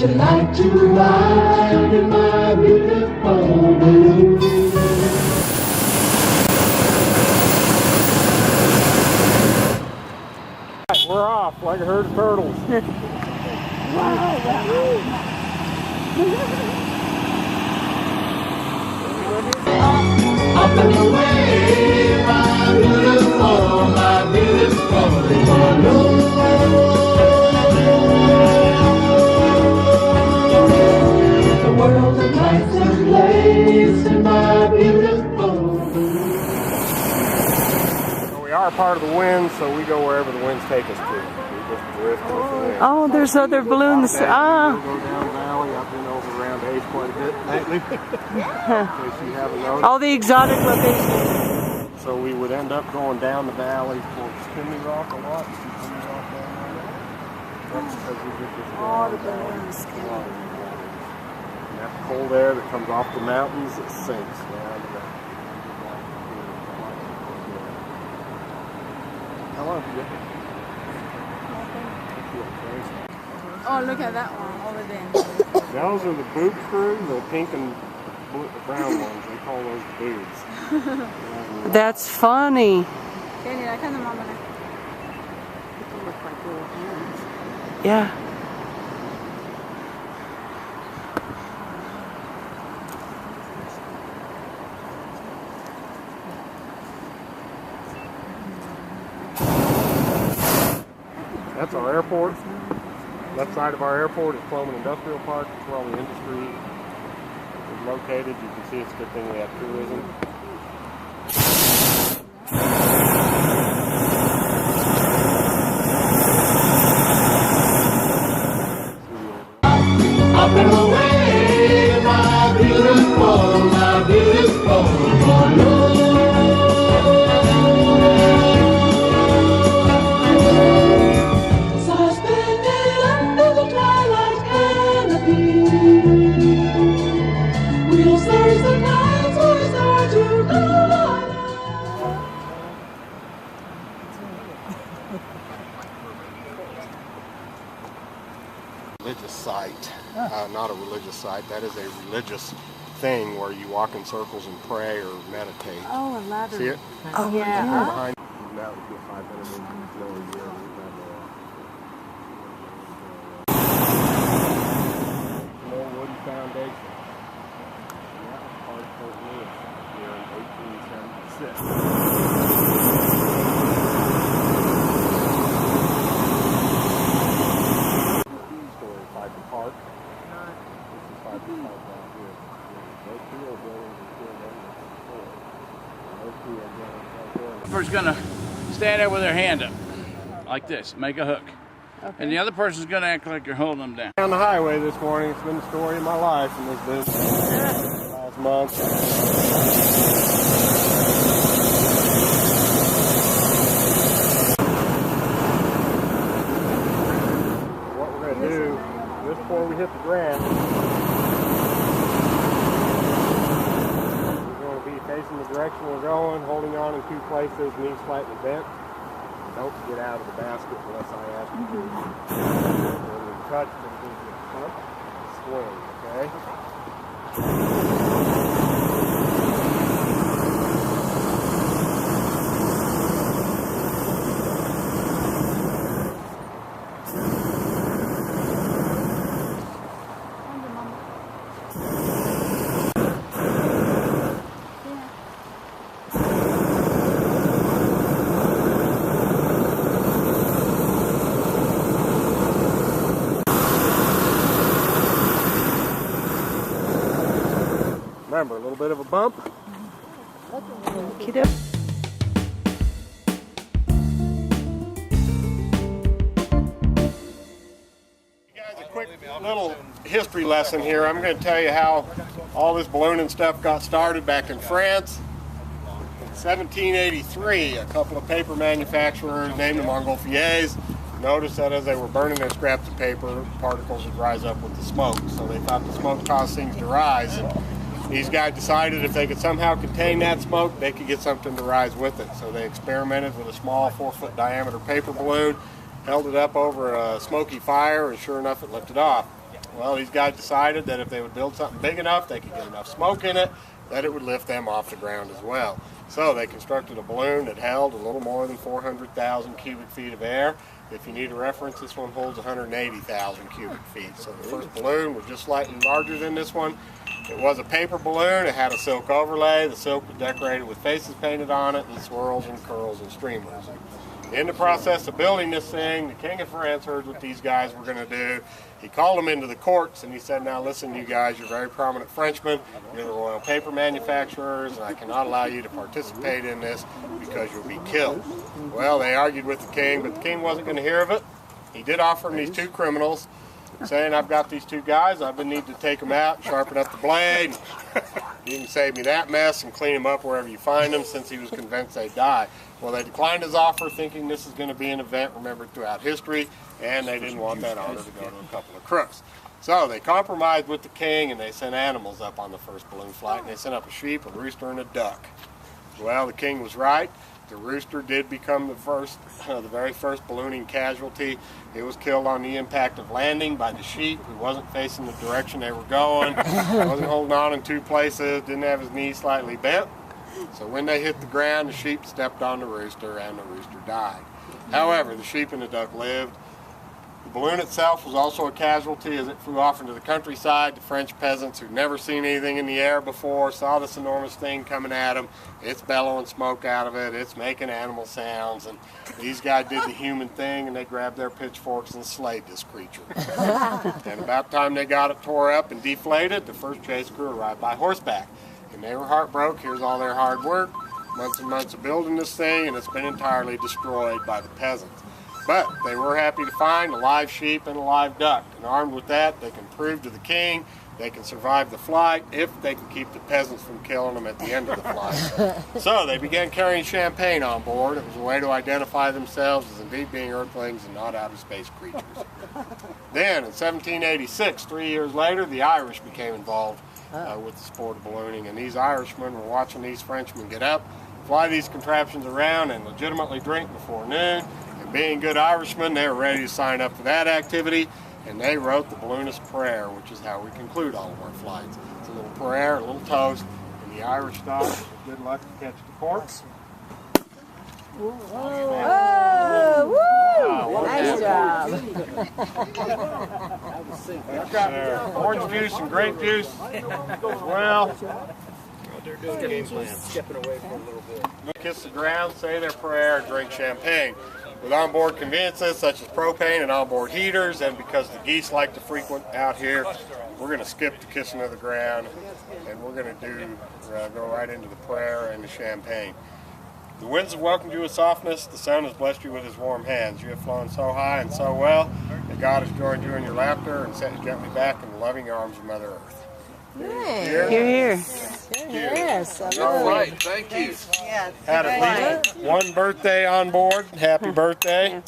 you like to ride in my beautiful balloon? We're off like a herd of turtles. Up and away, my beautiful balloon. The world's a nicer place in my beautiful balloon. So we are part of the wind, so we go wherever the winds take us to. We just drift with the wind. Oh, there's other balloons. We go down the valley. I've been over around Ace quite a bit lately. In case you haven't noticed. All the exotic locations. So we would end up going down the valley towards Chimney Rock a lot. You see Chimney Rock down there? That's because we did this down the valley. And that cold air that comes off the mountains, it sinks down to that. How long have you been? Oh, look at that one over there. Those are the boob crew, the pink and brown ones. They call those boobs. That's funny. Kenny, I kind of want to look like little hands. Yeah. That's our airport. Left side of our airport is Cloman Industrial Park. That's where all the industry is located. You can see it's a good thing we have tourism. Up and away, my beautiful balloon. Suspended under the twilight canopy, we'll search the clouds for a star to guide. Religious site, not a religious site. That is a religious thing where you walk in circles and pray or meditate. Oh, a ladder. See it? Oh, Yeah. Behind that would be 500 acres lower here. More wooden foundation. And that was part of Fort Lewis here in 1876. Two-story Piper Park. This is Piper Park right here. Those two are buildings are still there. Those two are buildings right there. Person's gonna stand there with their hand up, like this, make a hook. Okay. And the other person's gonna act like you're holding them down. On the highway this morning, it's been the story of my life, and there's been last month. What we're going to do, just before we hit the ground, we're going to be facing the direction we're going, holding on in two places, knees slightly bent. Don't get out of the basket unless I ask you to. When you touch, swing, okay? Remember, a little bit of a bump. Kiddo. A quick little history lesson here. I'm going to tell you how all this ballooning stuff got started back in France. In 1783, a couple of paper manufacturers named the Montgolfiers noticed that as they were burning their scraps of paper, particles would rise up with the smoke. So they thought the smoke caused things to rise. And these guys decided if they could somehow contain that smoke, they could get something to rise with it. So they experimented with a small 4-foot diameter paper balloon, held it up over a smoky fire, and sure enough, it lifted off. Well, these guys decided that if they would build something big enough, they could get enough smoke in it, that it would lift them off the ground as well. So they constructed a balloon that held a little more than 400,000 cubic feet of air. If you need a reference, this one holds 180,000 cubic feet. So the first balloon was just slightly larger than this one. It was a paper balloon. It had a silk overlay. The silk was decorated with faces painted on it and swirls and curls and streamers. In the process of building this thing, the King of France heard what these guys were going to do. He called them into the courts and he said, now listen, you guys, you're very prominent Frenchmen. You're the royal paper manufacturers, and I cannot allow you to participate in this because you'll be killed. Well, they argued with the king, but the king wasn't going to hear of it. He did offer him these two criminals, saying, I've got these two guys, I've been needing to take them out and sharpen up the blade. You can save me that mess and clean them up wherever you find them, since he was convinced they'd die. Well, they declined his offer, thinking this is going to be an event remembered throughout history, and they didn't want that honor to go to a couple of crooks. So they compromised with the king, and they sent animals up on the first balloon flight, and they sent up a sheep, a rooster, and a duck. Well, the king was right. The rooster did become the very first ballooning casualty. It was killed on the impact of landing by the sheep, who wasn't facing the direction they were going, wasn't holding on in two places, didn't have his knees slightly bent. So when they hit the ground, the sheep stepped on the rooster, and the rooster died. However, the sheep and the duck lived. The balloon itself was also a casualty as it flew off into the countryside. The French peasants who'd never seen anything in the air before saw this enormous thing coming at them. It's bellowing smoke out of it. It's making animal sounds. And these guys did the human thing, and they grabbed their pitchforks and slayed this creature. And about the time they got it tore up and deflated, the first chase crew arrived by horseback. And they were heartbroken. Here's all their hard work, months and months of building this thing, and it's been entirely destroyed by the peasants. But they were happy to find a live sheep and a live duck. And armed with that, they can prove to the king they can survive the flight if they can keep the peasants from killing them at the end of the flight. So they began carrying champagne on board. It was a way to identify themselves as indeed being earthlings and not outer space creatures. Then in 1786, 3 years later, the Irish became involved with the sport of ballooning. And these Irishmen were watching these Frenchmen get up, fly these contraptions around, and legitimately drink before noon. Being good Irishmen, they were ready to sign up for that activity, and they wrote the balloonist prayer, which is how we conclude all of our flights. It's a little prayer, a little toast, and the Irish style. Good luck to catch the corks. Oh, woo! Nice job. I've got orange juice and grape juice as well. Stepping away for a little bit. Kiss the ground, say their prayer, and drink champagne. With onboard conveniences such as propane and onboard heaters, and because the geese like to frequent out here, we're going to skip the kissing of the ground, and we're going to go right into the prayer and the champagne. The winds have welcomed you with softness. The sun has blessed you with his warm hands. You have flown so high and so well that God has joined you in your laughter and set you gently back in the loving arms of Mother Earth. Here, here. Yes. All right, thank you. Had at least one birthday on board. Happy birthday.